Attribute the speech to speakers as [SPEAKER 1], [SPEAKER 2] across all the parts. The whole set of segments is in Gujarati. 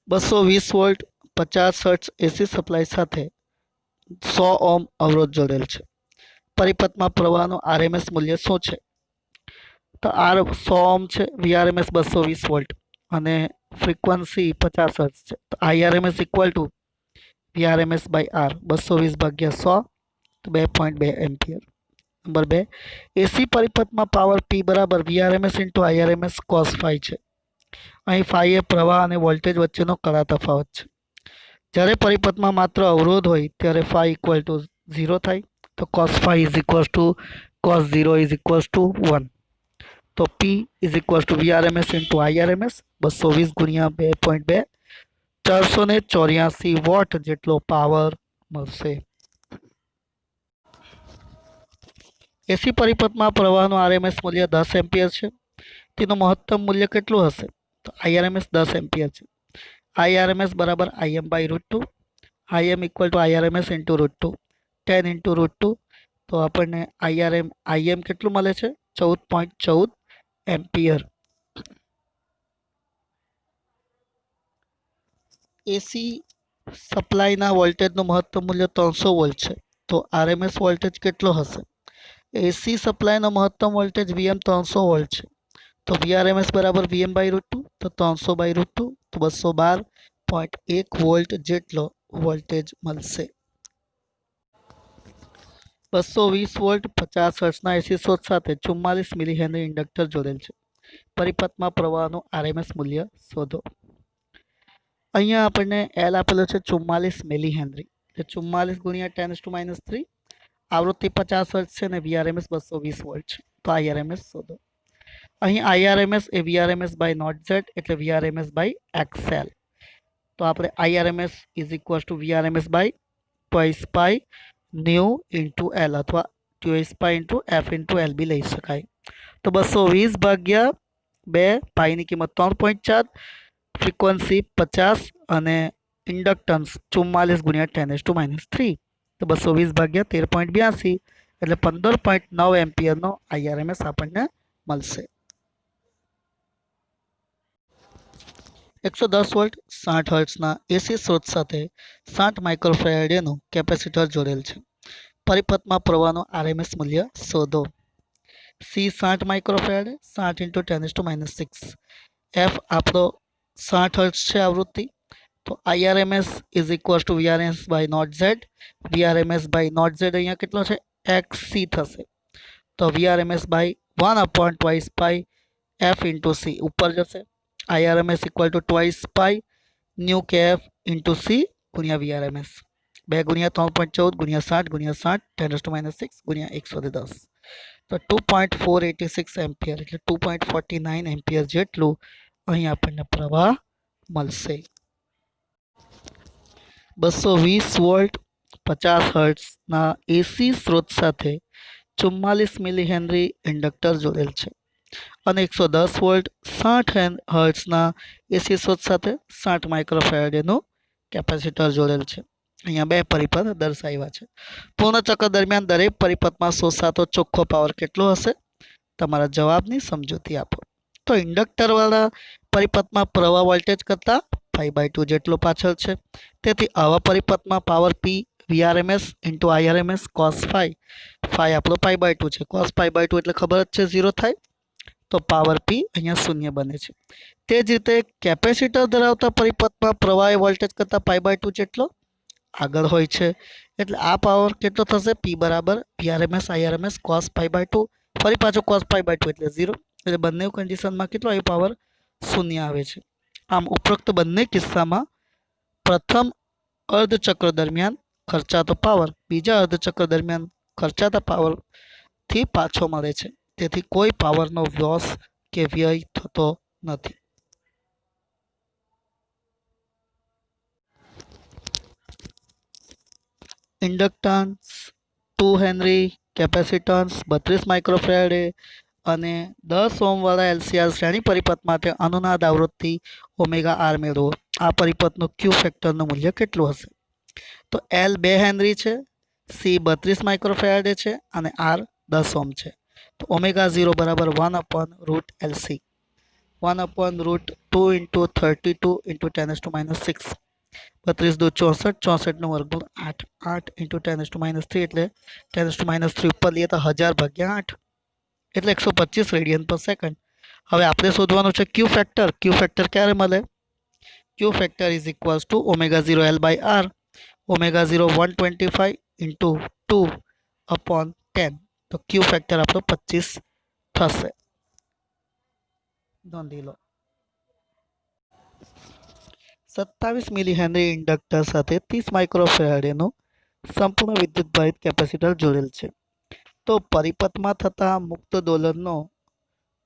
[SPEAKER 1] 220 વોલ્ટ 50 હર્ટ્ઝ એસી સપ્લાય સાથે 100 ઓહ્મ અવરોધ જોડેલ છે. પરિપથમાં પ્રવાહનું આરએમએસ મૂલ્ય શું છે? તો આર 100 ઓહ્મ છે, વીઆરએમએસ 220 વોલ્ટ અને ફ્રીક્વન્સી 50 હર્ટ્ઝ છે. તો IRMS equal to VRMS by R 220 ભાગ્યા 100 તો 2.2 એમ્પિયર. નંબર 2, એસી પરિપથમાં પાવર પી બરાબર VRMS into IRMS cos phi છે. અહીં ફાઈ એ પ્રવાહ અને વોલ્ટેજ વચ્ચેનો કડા તફાવત છે. જ્યારે પરિપથમાં માત્ર અવરોધ હોય ત્યારે ફાઈ ઇક્વલ ટુ 0 થાય. તો cos phi is equal to cos 0 is equal to 1. તો P is equal to VRMS into IRMS 220 ગુણ્યા 2.2 484 વોટ જેટલો પાવર મળશે. એસી પરિપથમાં પ્રવાહનું આરએમએસ મૂલ્ય 10 એમ્પિયર છે. તેનું મહત્તમ મૂલ્ય કેટલું હશે? તો આઈઆરએમએસ 10 એમ્પિયર છે. આઈઆરએમએસ બરાબર IM by √2. IM equal to IRMS into √2. 10 into √2 તો આપણને આઈએમ કેટલું મળે છે? 14.14 એમ્પિયર. એસી સપ્લાયના વોલ્ટેજનું મહત્તમ મૂલ્ય 300 વોલ્ટ છે. તો આરએમએસ વોલ્ટેજ કેટલો હશે? એસી સપ્લાયનો મહત્તમ વોલ્ટેજ વીએમ 300 વોલ્ટ છે. તો વીઆરએમએસ બરાબર વીએમ બાય √2. તો 300 બાય √2 તો 212.1 વોલ્ટ જેટલો વોલ્ટેજ મળશે. 220 વોલ્ટ 50 હર્ટ્ઝના એસી સ્રોત સાથે 44 મિલી હેનરી ઇન્ડક્ટર જોડેલ છે. પરિપથમાં પ્રવાહનું આરએમએસ મૂલ્ય શોધો. અહીંયા આપણને એલ આપેલો છે 44 મિલી હેનરી. એટલે 44 ગુણ્યા 10⁻³ આવૃત્તિ 50 હર્ટ્ઝ છે અને વીઆરએમએસ 220 વોલ્ટ છે. તો આઈઆરએમએસ શોધો. અહીં આઈઆરએમએસ એ વીઆરએમએસ બાય નોટ ઝેડ એટલે વીઆરએમએસ બાય એક્સએલ. તો આપણે IRMS is equal to VRMS by twice pi nu into L અથવા twice pi into F into L બી લઈ શકાય. તો 220 ભાગ્યા 2 પાઈની કિંમત 3.4, ફ્રીક્વન્સી 50 અને ઇન્ડક્ટન્સ 44 ગુણ્યા 10⁻³ તો 220 ભાગ્યા 13.82 એટલે 15.9 એમ્પિયરનો આઈઆરએમએસ આપણને મળશે. 110 વોલ્ટ 60 હર્ટ્ઝના એસી સ્રોત સાથે 60 માઇક્રોફેરાડેનું કેપેસિટર જોડેલ છે. પરિપથમાં પ્રવાહનું આરએમએસ મૂલ્ય શોધો. સી 60 માઇક્રોફેરાડે 60 ઇન્ટુ 10⁻⁶. એફ આપણો 60 હર્ટ્ઝ છે આવૃત્તિ. તો IRMS is equal to VRMS by not Z. VRMS by not Z અહીંયા કેટલો છે? XC થશે. તો VRMS by 1/2 pi F into C ઉપર જશે. IRMS equal to twice pi nu KF into C ગુણ્યા વીઆરએમએસ. 2 ગુણ્યા 3.14 ગુણ્યા 60 ગુણ્યા 60 10⁻⁶ ગુણ્યા 110. તો 2.486 એમ્પિયર એટલે 2.49 એમ્પિયર જેટલું અહીં આપણને પ્રવાહ મળશે. 220 વોલ્ટ 50 હર્ટ્ઝના એસી સ્રોત સાથે 44 મિલી હેનરી ઇન્ડક્ટર જોડેલ છે અને 110 વોલ્ટ 60 હર્ટ્ઝના એસી સ્રોત સાથે 60 માઇક્રોફેરાડેનું કેપેસિટર જોડેલ છે. અહીંયા બે પરિપથ દર્શાવ્યા છે. પૂર્ણ ચક્ર દરમિયાન દરેક પરિપથમાં શોષાતો ચોખ્ખો પાવર કેટલો હશે? તમારા જવાબની સમજૂતી આપો. તો ઇન્ડક્ટરવાળા પરિપથમાં પ્રવાહ વોલ્ટેજ કરતાં π/2 જેટલો પાછળ છે. તેથી આવા પરિપથમાં power P VRMS into IRMS cos phi. Phi આપણો π/2 છે. કોસ π/2 એટલે ખબર જ છે 0 થાય. તો પાવર પી અહીંયા શૂન્ય બને છે. તે જ રીતે કેપેસિટર ધરાવતા પરિપથમાં પ્રવાહ વોલ્ટેજ કરતાં π/2 જેટલો આગળ હોય છે. એટલે આ પાવર કેટલો થશે? પી બરાબર વીઆરએમએસ આઈઆરએમએસ કોસ π/2. ફરી પાછો કોસ π/2 એટલે 0. એટલે બંને કન્ડિશનમાં કેટલો આવે? પાવર શૂન્ય આવે છે. આમ ઉપરોક્ત બંને કિસ્સામાં પ્રથમ અર્ધચક્ર દરમિયાન ખર્ચાતો પાવર બીજા અર્ધચક્ર દરમિયાન ખર્ચાતા પાવરથી પાછો મળે છે. તેથી કોઈ પાવરનો લોસ કે વ્યય થતો નથી. ઇન્ડક્ટન્સ 2 હેનરી, કેપેસિટન્સ 32 માઇક્રોફેરાડે અને 10 ઓહ્મ વાળા એલસીઆર શ્રેણી પરિપથ માટે અનુનાદ આવૃત્તિ ઓમેગા આર મેળવો. આ પરિપથનું ક્યુ ફેક્ટરનું મૂલ્ય કેટલું હશે? તો એલ 2 હેનરી છે, સી 32 માઇક્રોફેરાડે છે અને આર 10 ઓહ્મ છે. તો ઓમેગા 0 બરાબર 1/√LC. 1/√2 इंटू 32 इंटू 10⁻⁶ 32 × 2 = 64 નો વર્ગમૂળ 8 8 इंटू 10⁻³ એટલે 10⁻³ ઉપર લઈએ તો 1000/8 એટલે 125 રેડિયન પર સેકન્ડ. હવે આપણે શોધવાનું છે ક્યુ ફેક્ટર. ક્યુ ફેક્ટર ક્યારે મળે? Q factor is equals to ω0L/R. ω0 125 into 2/10. તો ક્યુ ફેક્ટર આપણો 25 થશે. નોંધી લો. 27 મિલી હેનરી ઇન્ડક્ટર સાથે 30 માઇક્રોફેરાડેનું સંપૂર્ણ વિદ્યુતભારિત કેપેસિટર જોડેલ છે. તો પરિપથમાં થતા મુક્ત દોલનનો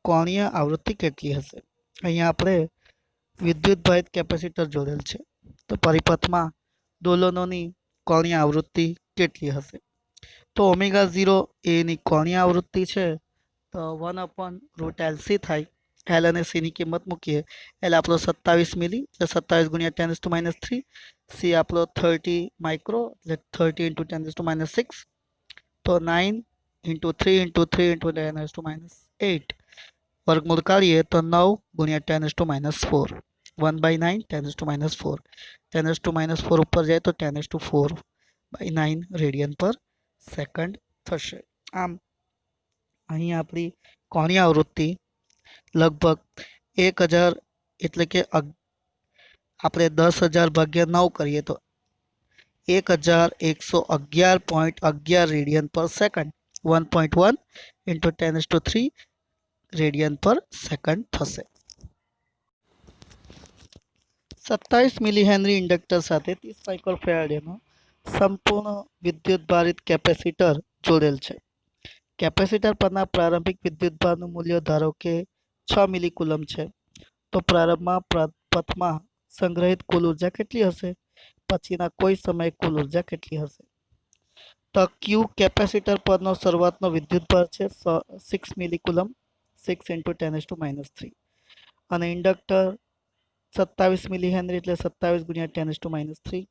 [SPEAKER 1] કોણીય આવૃત્તિ કેટલી હશે? અહીંયા આપણે વિદ્યુતભારિત કેપેસિટર જોડેલ છે, તો પરિપથમાં દોલનોની કોણીય આવૃત્તિ કેટલી હશે? તો ω0 એની કોણીય આવૃત્તિ છે, તો 1/√LC થાય. એલ અને સી ની કિંમત મૂકીએ. એલ આપણો 27 મિલી એટલે 27 × 10⁻³ સી આપણો 30 માઇક્રો એટલે 30 ઇન્ટુ 10⁻⁶. તો 9 ઇન્ટુ 3 ઇન્ટુ 3 ઇન્ટુ 10⁻8 વર્ગમૂળ કાઢીએ તો 9 × 10⁻⁴ 1/9 10⁻⁴. 10⁻⁴ ઉપર જાય તો 10⁻⁴/9 રેડિયન પર સેકન્ડ થશે. આમ અહીં આપણી કોણીય આવૃત્તિ લગભગ 1000 એટલે કે આપણે 10,000/9 કરીએ તો 1111.11 રેડિયન પર સેકન્ડ 1.1 ઇન્ટુ 10⁻³ રેડિયન પર સેકન્ડ થશે. 27 મિલી હેનરી ઇન્ડક્ટર સાથે 30 માઇક્રોફેરાડેનો સંપૂર્ણ વિદ્યુતભારિત કેપેસિટર જોડેલ છે. કેપેસિટર પરના પ્રારંભિક વિદ્યુતભારનું મૂલ્ય ધારો કે 6 મિલી કુલમ છે. તો પ્રારંભમાં પથમાં સંગ્રહિત કુલ ઉર્જા કેટલી હશે? પછીના કોઈ સમયે કુલ ઉર્જા કેટલી હશે? તો ક્યુ કેપેસિટર પરનો શરૂઆતનો વિદ્યુતભાર છે 6 મિલી કુલમ 6 ઇન્ટુ 10⁻³ અને ઇન્ડક્ટર 27 મિલી હેનરી એટલે 27 × 10⁻³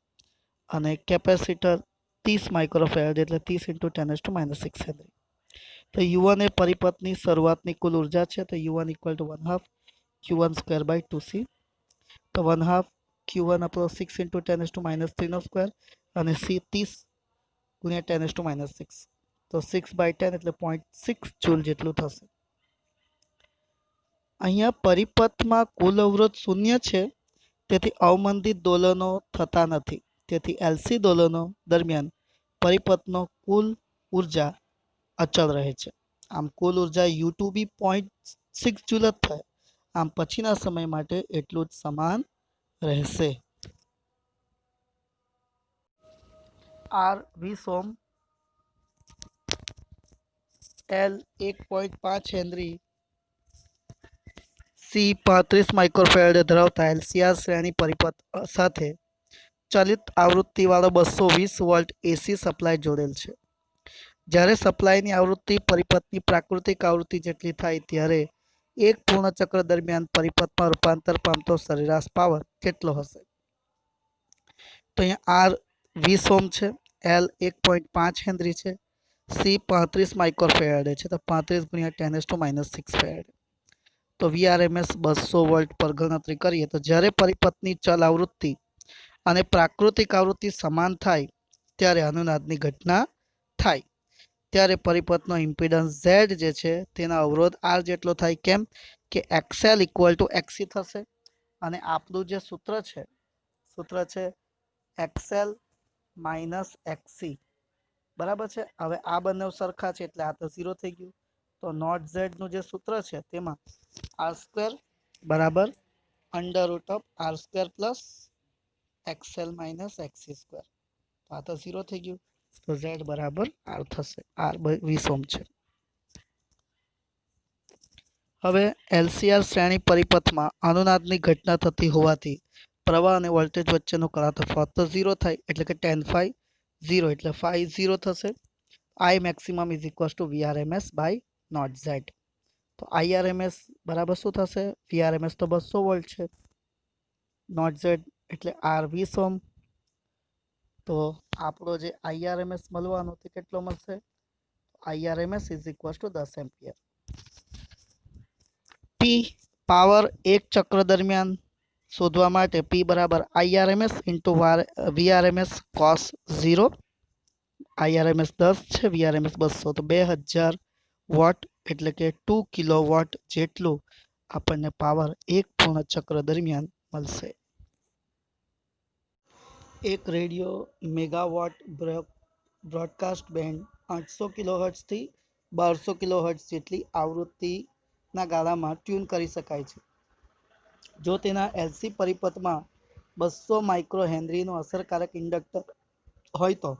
[SPEAKER 1] અને કેપેસિટર 30 માઇક્રોફેરાડ એટલે 30 ઇન્ટુ 10⁻⁶ હેનરી. તો U1 એ પરિપથની શરૂઆતની કુલ ઉર્જા છે, તો U1 = 1/2 Q1²/2C. તો 1/2 Q1 આપણો 6 ઇન્ટુ 10⁻³ નો સ્ક્વેર અને C 30 × 10⁻⁶. તો 6/10 એટલે 0.6 જૂલ જેટલું થશે. અહીંયા પરિપથમાં કુલ અવરોધ 0 છે, તેથી અવમંદિત દોલનો થતા નથી. તેથી એલસી દોલનો દરમિયાન પરિપથનો કુલ ઉર્જા અચળ રહે છે. આમ કુલ ઉર્જા U2 બી 0.6 જૂલ જ થાય. આમ પછીના સમય માટે એટલું જ સમાન રહેશે. R 20 ohm, L 1.5 henry, C 35 માઇક્રોફેરાડે ધરાવતા એલસીઆર શ્રેણી પરિપથ સાથે ચલિત આવૃત્તિવાળો 220 વોલ્ટ એસી સપ્લાય જોડેલ છે. જ્યારે સપ્લાયની આવૃત્તિ પરિપથની પ્રાકૃતિક આવૃત્તિ જેટલી થાય ત્યારે એક પૂર્ણ ચક્ર દરમિયાન પરિપથમાં રૂપાંતર પામતો સરેરાશ પાવર કેટલો હશે? તો અહીંયા R 20 ઓહ્મ છે, L 1.5 હેનરી છે, સી 35 માઇક્રોફેરાડે છે, તો 35 × 10⁻⁶ ફેરાડે. તો VRMS 200 વોલ્ટ પર ગણતરી કરીએ તો જ્યારે પરિપથની ચલ આવૃત્તિ અને પ્રાકૃતિક આવૃત્તિ સમાન થાય ત્યારે અનુનાદની ઘટના થાય. ત્યારે પરિપથનો ઇમ્પિડન્સ Z જે છે તેના અવરોધ R જેટલો થાય. કેમ કે XL = XC થશે અને આપણું જે સૂત્ર છે XL - XC બરાબર છે. હવે આ બંને સરખા છે એટલે આ તો 0 થઈ ગયું. તો નોટ Z નું જે સૂત્ર છે તેમાં R² = √R² + XL - XC². તો આ તો 0 થઈ ગયું. તો Z = R થશે. R 20 ઓહ્મ છે. હવે એલસીઆર શ્રેણી પરિપથમાં અનુનાદની ઘટના થતી હોવાથી પ્રવાહ અને વોલ્ટેજ વચ્ચેનો કરા તફાવત તો 0 થાય એટલે કે tan phi 0 એટલે phi 0 થશે. I maximum = VRMS/નોટ Z. તો IRMS બરાબર શું થશે? VRMS તો 200 વોલ્ટ છે, નોટ Z એટલે R 20 ઓહ્મ. તો આપણો જે IRMS મળવાનો તે કેટલો મળશે? IRMS = 10 ampere. P પાવર એક ચક્ર દરમિયાન શોધવા માટે P બરાબર IRMS into VRMS cos 0. IRMS 10 છે, VRMS 200, તો 2000 વોટ એટલે કે 2 કિલોવોટ જેટલું આપણને પાવર એક પૂર્ણ ચક્ર દરમિયાન મળશે. એક radio megawatt broadcast band 800 કિલોહર્ટ્ઝથી 1200 kilohertz જેટલી આવૃત્તિના ગાળામાં ટ્યુન કરી શકાય છે. જો તેના એલસી પરિપથમાં 200 માઇક્રો હેનરીનો અસરકારક ઇન્ડક્ટર હોય તો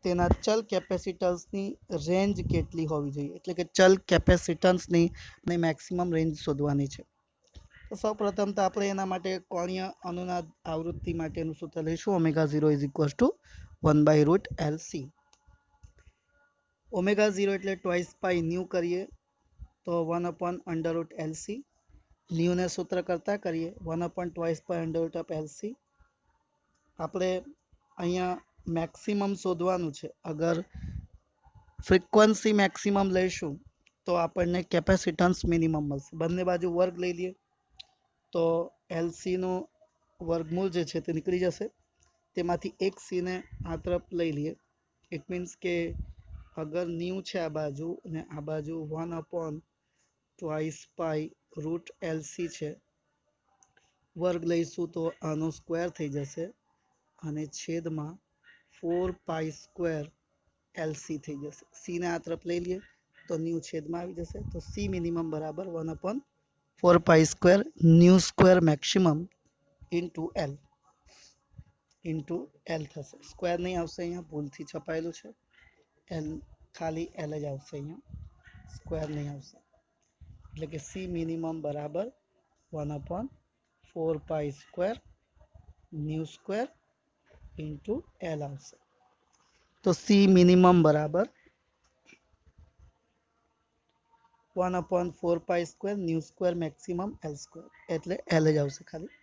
[SPEAKER 1] તેના ચલ કેપેસિટન્સની રેન્જ કેટલી હોવી જોઈએ, એટલે કે ચલ કેપેસિટન્સની અને મેક્સિમમ રેન્જ શોધવાની છે. તો સૌપ્રથમ તો આપણે એના માટે કોણીય અનુનાદ આવૃત્તિ માટેનું સૂત્ર લઈશું. Omega 0 is equals two 1/√LC. Omega 0 એટલે ટ્વાઇસ પાઈ ન્યૂ કરીએ તો 1/√LC. ન્યૂને સૂત્ર કરતા કરીએ 1/2/√LC. આપણે અહીંયા મેક્સિમમ શોધવાનું છે. અગર ફ્રીક્વન્સી મેક્સિમમ લઈશું તો આપણને કેપેસિટન્સ મિનિમમ મળશે. બંને બાજુ વર્ગ લઈ લઈએ તો એલસીનું વર્ગમૂળ જે છે તે નીકળી જશે. તેમાંથી એક સીને આ તરફ લઈ લઈએ. ઇટ મીન્સ કે અગર ન્યૂ છે આ બાજુ અને આ બાજુ 1/2π√LC છે, વર્ગ લઈશું તો આનો સ્ક્વેર થઈ જશે અને છેદમાં 4π² થઈ જશે. સીને આ તરફ લઈ લઈએ તો ન્યૂ છેદમાં આવી જશે. તો સી મિનિમમ બરાબર 1/4π² nu square maximum into L થશે. સ્ક્વેર નહીં આવશે, અહીંયા ભૂલથી છપાયેલું છે. એલ ખાલી એલ જ આવશે, અહીંયા સ્ક્વેર નહીં આવશે. એટલે કે સી મિનિમમ બરાબર 1/4π² ન્યૂ સ્ક્વેર ઇન્ટુ એલ આવશે. તો સી મિનિમમ બરાબર 1/4π² nu square maximum L square, એટલે એલ જ આવશે ખાલી.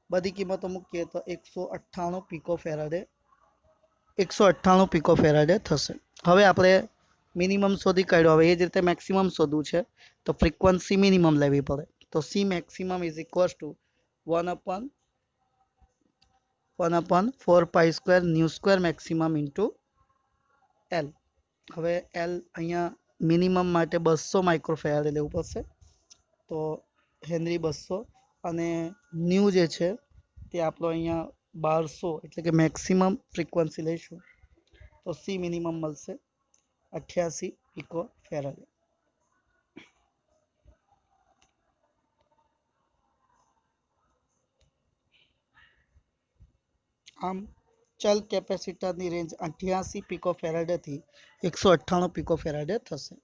[SPEAKER 1] બધી કિંમતો મૂકીએ તો 198 પિકોફેરાડે થશે. હવે આપણે મિનિમમ શોધી કાઢ્યો. હવે એ જ રીતે મેક્સિમમ શોધવું છે તો ફ્રીક્વન્સી મિનિમમ લેવી પડે. તો C maximum is equals to 1/4π² nu square maximum into L. હવે એલ અહીંયા મિનિમમ માટે 200 માઇક્રોફેરાડે લેવું પડશે. તો હેનરી 200 અને ન્યૂ જે છે તે આપણો અહીંયા 1200 એટલે કે મેક્સિમમ ફ્રીક્વન્સી લઈશું તો સી મિનિમમ મળશે 88 પિકોફેરાડે. આમ ચલ કેપેસિટરની રેન્જ 88 પિકોફેરાડેથી 198 પિકોફેરાડે થશે.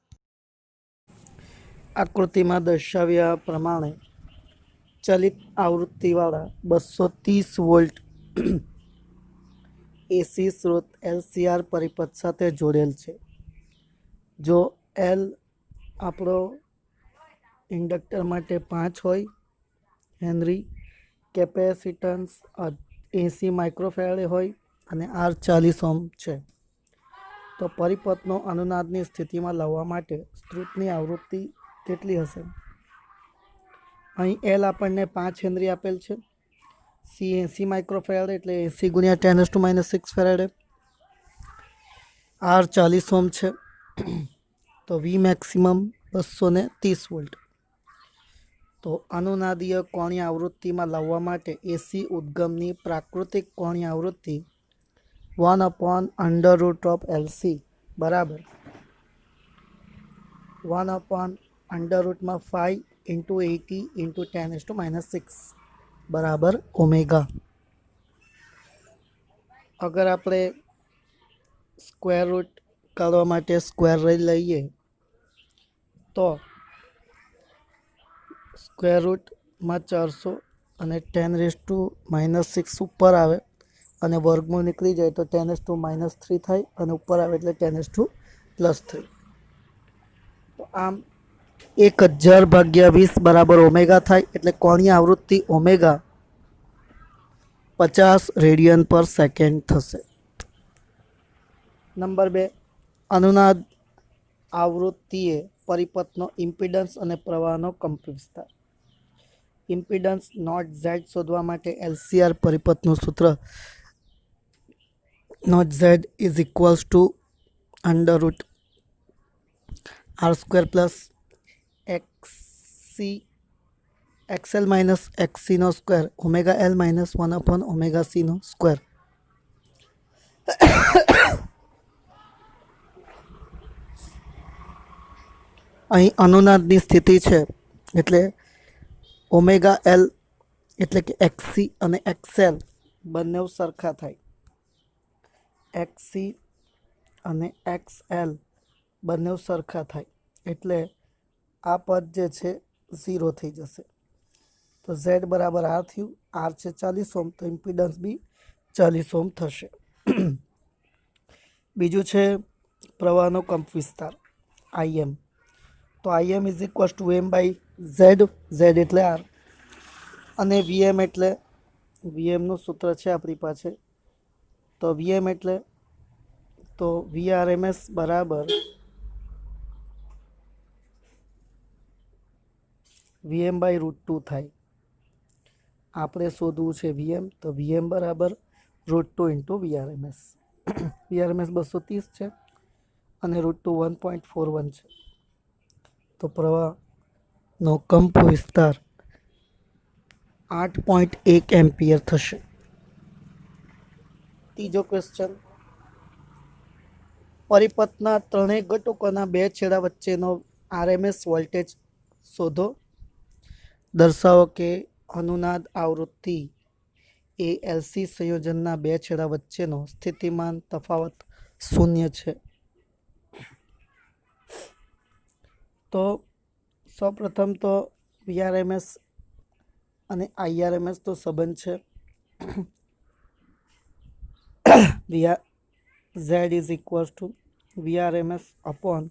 [SPEAKER 1] આકૃતિમાં દર્શાવ્યા પ્રમાણે ચલિત આવૃત્તિવાળા 230 વોલ્ટ એસી સ્રોત એલસીઆર પરિપથ સાથે જોડેલ છે. જો એલ આપણો ઇન્ડક્ટર માટે 5 હોય હેનરી, કેપેસિટન્સ 80 માઇક્રોફેરાડે હોય અને આર 40 ઓહ્મ છે, તો પરિપથનો અનુનાદની સ્થિતિમાં લાવવા માટે સ્ત્રોતની આવૃત્તિ કેટલી હશે? અહીં એલ આપણને 5 હેનરી આપેલ છે, સી 80 માઇક્રોફેરાડે એટલે 80 × 10⁻6 ફેરાડે, આર 40 ઓહ્મ છે, તો વી મેક્સિમમ 230 વોલ્ટ. તો અનુનાદીય કોણીય આવૃત્તિમાં લાવવા માટે એસી ઉદ્ગમની પ્રાકૃતિક કોણીય આવૃત્તિ 1/√LC બરાબર 1/5 × 80 × 10⁻6 બરાબર ઓમેગા. અગર આપણે સ્ક્વેર રૂટ કાઢવા માટે સ્ક્વેર લઈએ તો સ્ક્વેર રૂટમાં 400 અને 10⁻6 ઉપર આવે અને વર્ગમૂળ નીકળી જાય તો 10⁻³ થાય અને ઉપર આવે એટલે 10⁻3. તો આમ 1000/20 બરાબર ઓમેગા થાય. એટલે કોણીય આવૃત્તિ ઓમેગા 50 રેડિયન પર સેકન્ડ થશે. નંબર 2, અનુનાદ આવૃત્તિએ પરિપથનો ઇમ્પિડન્સ અને પ્રવાહનો કંપવિસ્તાર. ઇમ્પિડન્સ નોટ ઝેડ શોધવા માટે એલસીઆર પરિપથનું સૂત્ર not Z is equals to under root R square plus XC XL minus XCનો સ્ક્વેર ઓમેગા એલ માઇનસ 1 ઓમેગા સીનો સ્ક્વેર. અહીં અનુનાદની સ્થિતિ છે એટલે ઓમેગા એલ એટલે કે XC અને XL બંને સરખા થાય. XC અને XL બંને સરખા થાય એટલે આ પદ જે છે 0 થઈ જશે. તો Z બરાબર R થયું. R છે 40 ઓમ તો ઇમ્પિડન્સ બી 40 ઓમ થશે. બીજું છે પ્રવાહનો કંપવિસ્તાર IM. તો IM is equal to M બાય Z. Z એટલે R અને VM એટલે VMનું સૂત્ર છે આપણી પાસે. તો VM એટલે તો VRMS બરાબર VM બાય √2 થાય. આપણે શોધવું છે VM, તો VM બરાબર √2 ઇન્ટુ VRMS. VRMS 230 છે અને √2 1.41 છે. તો પ્રવાહનો કંપ વિસ્તાર 8.1 એમ્પિયર થશે. ત્રીજો ક્વેશ્ચન, પરિપથના ત્રણેય ઘટકોના બે છેડા વચ્ચેનો RMS વોલ્ટેજ શોધો. દર્શાવો કે અનુનાદ આવૃત્તિ એ એલસી સંયોજનના બે છેડા વચ્ચેનો સ્થિતિમાન તફાવત 0 છે. તો સૌપ્રથમ તો VRMS અને IRMS તો સંબંધ છે. Z is equal two VRMS upon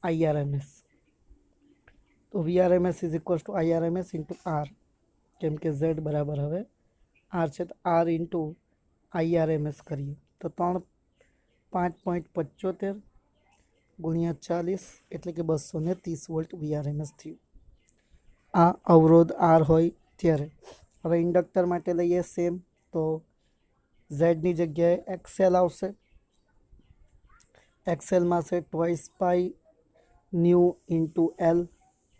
[SPEAKER 1] IRMS. તો VRMS is equal two IRMS into R, કેમ કે Z બરાબર હવે R છે તો R ઇન્ટુ IRMS કરીએ તો 5.75 ગુણ્યા 40 એટલે કે 230 વોલ્ટ VRMS થયું. આ અવરોધ R હોય ત્યારે. હવે ઇન્ડક્ટર માટે લઈએ સેમ, તો ઝેડની જગ્યાએ XL આવશે. XLમાં છે 2 પાઈ ન્યૂ ઇન્ટુ L,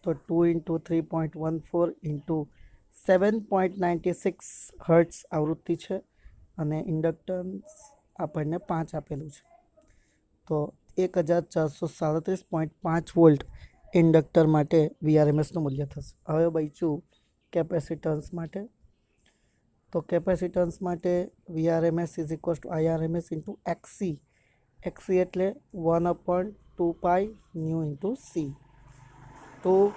[SPEAKER 1] તો 2 ઇન્ટુ 3.14 ઇન્ટુ 7.96 હર્ટ્ઝ આવૃત્તિ છે અને ઇન્ડક્ટન્સ આપણને 5 આપેલું છે. તો 1437.5 વોલ્ટ ઇન્ડક્ટર માટે VRMSનું મૂલ્ય થશે. હવે બચ્યું કેપેસિટન્સ માટે. તો કેપેસિટન્સ માટે VRMS is equal two IRMS into XC. XC એટલે 1/2 પાઈ ન્યૂ ઇન્ટુ C. 2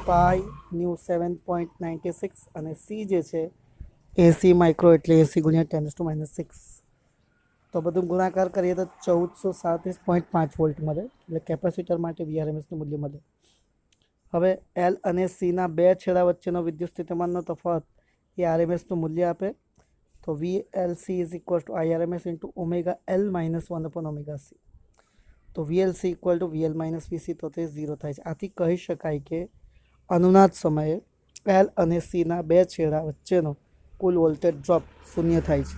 [SPEAKER 1] પાઈ ન્યૂ 7.96 અને C જે છે 80 માઇક્રો એટલે 80 ગુણ્યા 10⁻⁶. તો બધું ગુણાકાર કરીએ તો 1437.5 વોલ્ટ મળે એટલે કેપેસિટર માટે VRMSનું મૂલ્ય મળે. હવે L અને Cના બે છેડા વચ્ચેનો વિદ્યુત સ્થિતિમાનનો તફાવત એ RMSનું મૂલ્ય આપે. તો VLC is equal two IRMS into omega L minus 1 omega C. તો VLC equal to VL minus VC, તો તે 0 થાય છે. આથી કહી શકાય કે અનુનાદ સમયે L અને Cના બે છેડા વચ્ચેનો કુલ વોલ્ટેજ ડ્રોપ 0 થાય છે.